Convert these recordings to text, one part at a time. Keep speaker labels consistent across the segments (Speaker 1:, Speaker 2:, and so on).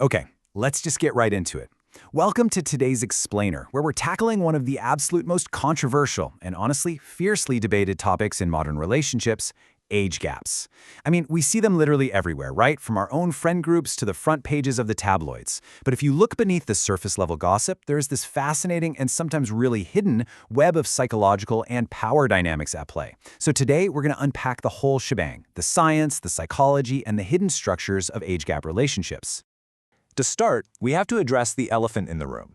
Speaker 1: Okay, let's just get right into it. Welcome to today's Explainer, where we're tackling one of the absolute most controversial and honestly fiercely debated topics in modern relationships, age gaps. I mean, we see them literally everywhere, right? From our own friend groups to the front pages of the tabloids. But if you look beneath the surface-level gossip, there's this fascinating and sometimes really hidden web of psychological and power dynamics at play. So today, we're going to unpack the whole shebang, the science, the psychology, and the hidden structures of age gap relationships.
Speaker 2: To start, we have to address the elephant in the room.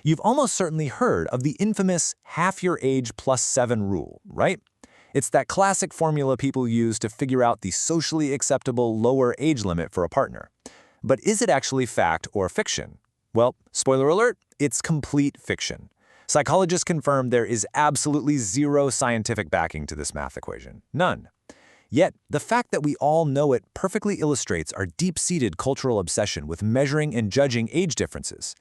Speaker 2: You've almost certainly heard of the infamous half your age plus 7 rule, right? It's that classic formula people use to figure out the socially acceptable lower age limit for a partner. But is it actually fact or fiction? Well, spoiler alert, it's complete fiction. Psychologists confirm there is absolutely zero scientific backing to this math equation. None. Yet, the fact that we all know it perfectly illustrates our deep-seated cultural obsession with measuring and judging age differences.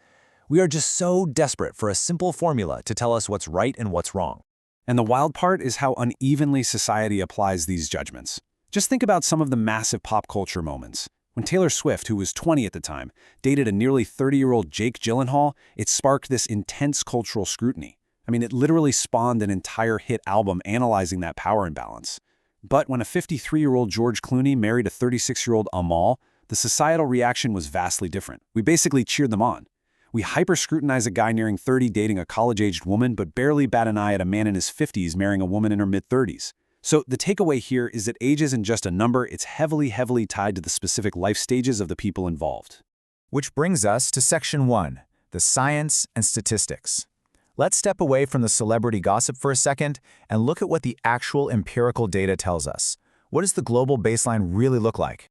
Speaker 2: We are just so desperate for a simple formula to tell us what's right and what's wrong.
Speaker 3: And the wild part is how unevenly society applies these judgments. Just think about some of the massive pop culture moments. When Taylor Swift, who was 20 at the time, dated a nearly 30-year-old Jake Gyllenhaal, it sparked this intense cultural scrutiny. I mean, it literally spawned an entire hit album analyzing that power imbalance. But when a 53-year-old George Clooney married a 36-year-old Amal, the societal reaction was vastly different. We basically cheered them on. We hyper-scrutinize a guy nearing 30 dating a college-aged woman, but barely bat an eye at a man in his 50s marrying a woman in her mid-30s. So the takeaway here is that age isn't just a number, it's heavily tied to the specific life stages of the people involved.
Speaker 1: Which brings us to Section 1, the science and statistics. Let's step away from the celebrity gossip for a second and look at what the actual empirical data tells us. What does the global baseline really look like?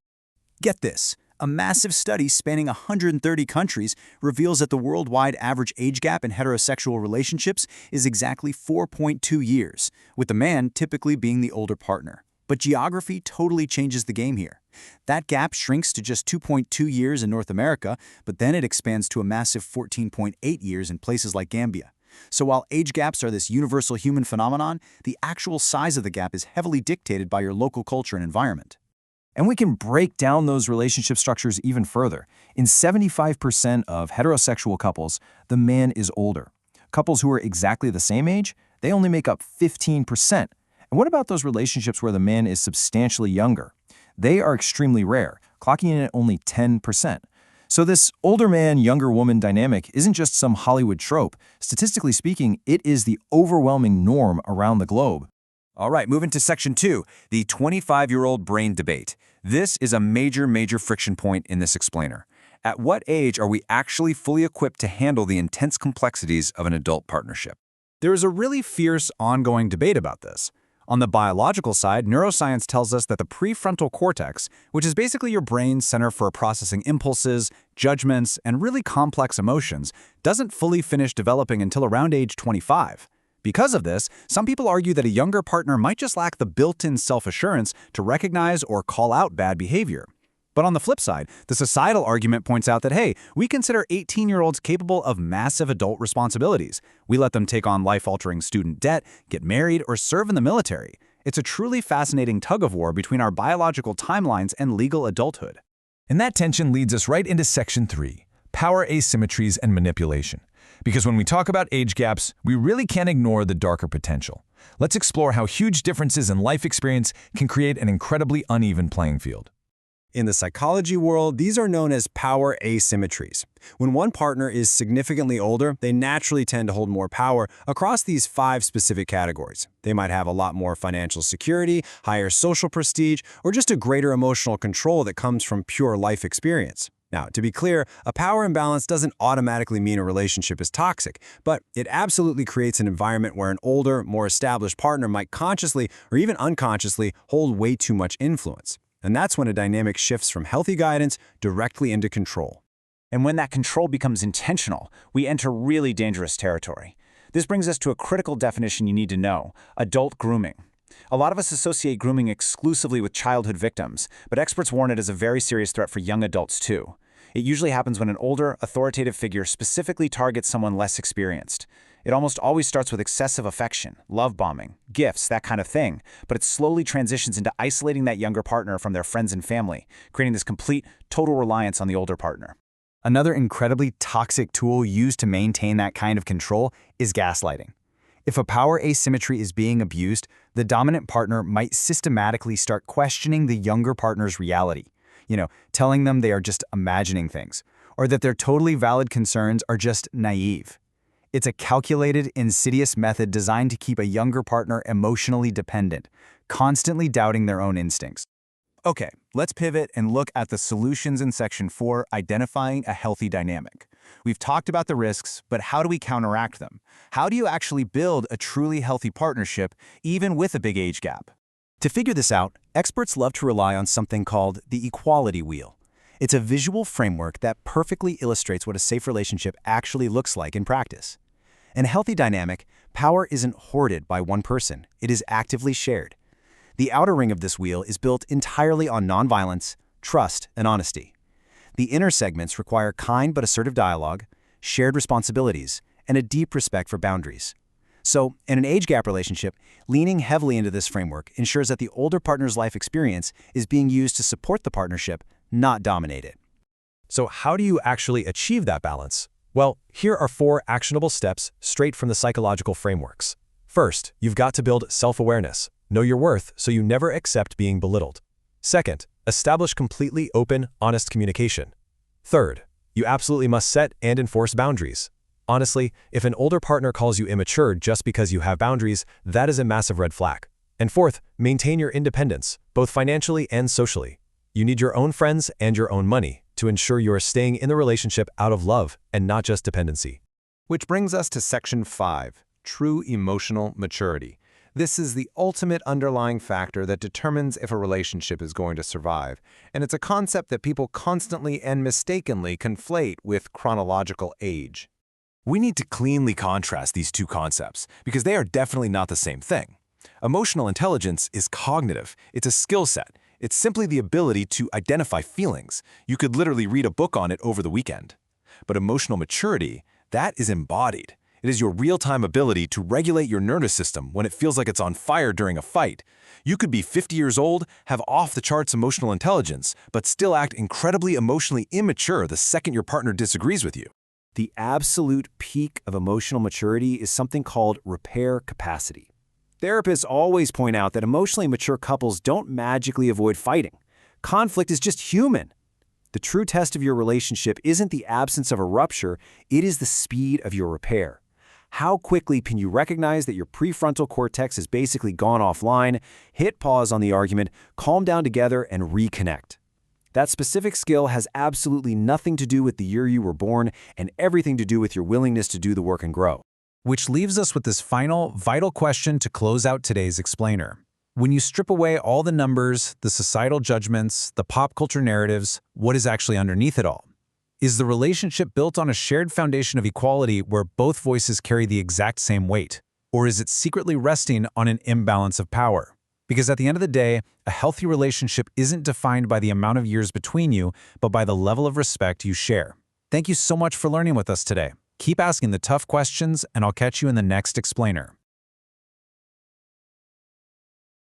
Speaker 4: Get this. A massive study spanning 130 countries reveals that the worldwide average age gap in heterosexual relationships is exactly 4.2 years, with the man typically being the older partner. But geography totally changes the game here. That gap shrinks to just 2.2 years in North America, but then it expands to a massive 14.8 years in places like Gambia. So while age gaps are this universal human phenomenon, the actual size of the gap is heavily dictated by your local culture and environment.
Speaker 1: And we can break down those relationship structures even further. In 75% of heterosexual couples, the man is older. Couples who are exactly the same age, they only make up 15%. And what about those relationships where the man is substantially younger? They are extremely rare, clocking in at only 10%. So this older man, younger woman dynamic isn't just some Hollywood trope. Statistically speaking, it is the overwhelming norm around the globe. All right, moving to Section 2, the 25-year-old brain debate. This is a major friction point in this explainer. At what age are we actually fully equipped to handle the intense complexities of an adult partnership? There is a really fierce ongoing debate about this. On the biological side, neuroscience tells us that the prefrontal cortex, which is basically your brain's center for processing impulses, judgments, and really complex emotions, doesn't fully finish developing until around age 25. Because of this, some people argue that a younger partner might just lack the built-in self-assurance to recognize or call out bad behavior. But on the flip side, the societal argument points out that, hey, we consider 18-year-olds capable of massive adult responsibilities. We let them take on life-altering student debt, get married, or serve in the military. It's a truly fascinating tug-of-war between our biological timelines and legal adulthood. And that tension leads us right into Section 3, power asymmetries and manipulation. Because when we talk about age gaps, we really can't ignore the darker potential. Let's explore how huge differences in life experience can create an incredibly uneven playing field.
Speaker 5: In the psychology world, these are known as power asymmetries. When one partner is significantly older, they naturally tend to hold more power across these 5 specific categories. They might have a lot more financial security, higher social prestige, or just a greater emotional control that comes from pure life experience. Now, to be clear, a power imbalance doesn't automatically mean a relationship is toxic, but it absolutely creates an environment where an older, more established partner might consciously or even unconsciously hold way too much influence. And that's when a dynamic shifts from healthy guidance directly into control.
Speaker 6: And when that control becomes intentional, we enter really dangerous territory. This brings us to a critical definition you need to know: adult grooming. A lot of us associate grooming exclusively with childhood victims, but experts warn it is a very serious threat for young adults too. It usually happens when an older, authoritative figure specifically targets someone less experienced. It almost always starts with excessive affection, love bombing, gifts, that kind of thing, but it slowly transitions into isolating that younger partner from their friends and family, creating this complete, total reliance on the older partner.
Speaker 4: Another incredibly toxic tool used to maintain that kind of control is gaslighting. If a power asymmetry is being abused, the dominant partner might systematically start questioning the younger partner's reality, telling them they are just imagining things, or that their totally valid concerns are just naive. It's a calculated, insidious method designed to keep a younger partner emotionally dependent, constantly doubting their own instincts. Okay, let's pivot and look at the solutions in Section 4, identifying a healthy dynamic. We've talked about the risks, but how do we counteract them? How do you actually build a truly healthy partnership, even with a big age gap? To figure this out, experts love to rely on something called the equality wheel. It's a visual framework that perfectly illustrates what a safe relationship actually looks like in practice. In a healthy dynamic, power isn't hoarded by one person, it is actively shared. The outer ring of this wheel is built entirely on nonviolence, trust, and honesty. The inner segments require kind but assertive dialogue, shared responsibilities, and a deep respect for boundaries. So, in an age gap relationship, leaning heavily into this framework ensures that the older partner's life experience is being used to support the partnership, not dominate it.
Speaker 5: So how do you actually achieve that balance? Well, here are 4 actionable steps straight from the psychological frameworks. First, you've got to build self-awareness. Know your worth so you never accept being belittled. Second, establish completely open, honest communication. Third, you absolutely must set and enforce boundaries. Honestly, if an older partner calls you immature just because you have boundaries, that is a massive red flag. And fourth, maintain your independence, both financially and socially. You need your own friends and your own money to ensure you are staying in the relationship out of love and not just dependency.
Speaker 2: Which brings us to Section 5, true emotional maturity. This is the ultimate underlying factor that determines if a relationship is going to survive, and it's a concept that people constantly and mistakenly conflate with chronological age. We need to cleanly contrast these two concepts because they are definitely not the same thing. Emotional intelligence is cognitive. It's a skill set. It's simply the ability to identify feelings. You could literally read a book on it over the weekend. But emotional maturity, that is embodied. It is your real-time ability to regulate your nervous system when it feels like it's on fire during a fight. You could be 50 years old, have off-the-charts emotional intelligence, but still act incredibly emotionally immature the second your partner disagrees with you.
Speaker 3: The absolute peak of emotional maturity is something called repair capacity. Therapists always point out that emotionally mature couples don't magically avoid fighting. Conflict is just human. The true test of your relationship isn't the absence of a rupture, it is the speed of your repair. How quickly can you recognize that your prefrontal cortex has basically gone offline, hit pause on the argument, calm down together, and reconnect? That specific skill has absolutely nothing to do with the year you were born and everything to do with your willingness to do the work and grow.
Speaker 1: Which leaves us with this final, vital question to close out today's explainer. When you strip away all the numbers, the societal judgments, the pop culture narratives, what is actually underneath it all? Is the relationship built on a shared foundation of equality where both voices carry the exact same weight? Or is it secretly resting on an imbalance of power? Because at the end of the day, a healthy relationship isn't defined by the amount of years between you, but by the level of respect you share. Thank you so much for learning with us today. Keep asking the tough questions, and I'll catch you in the next explainer.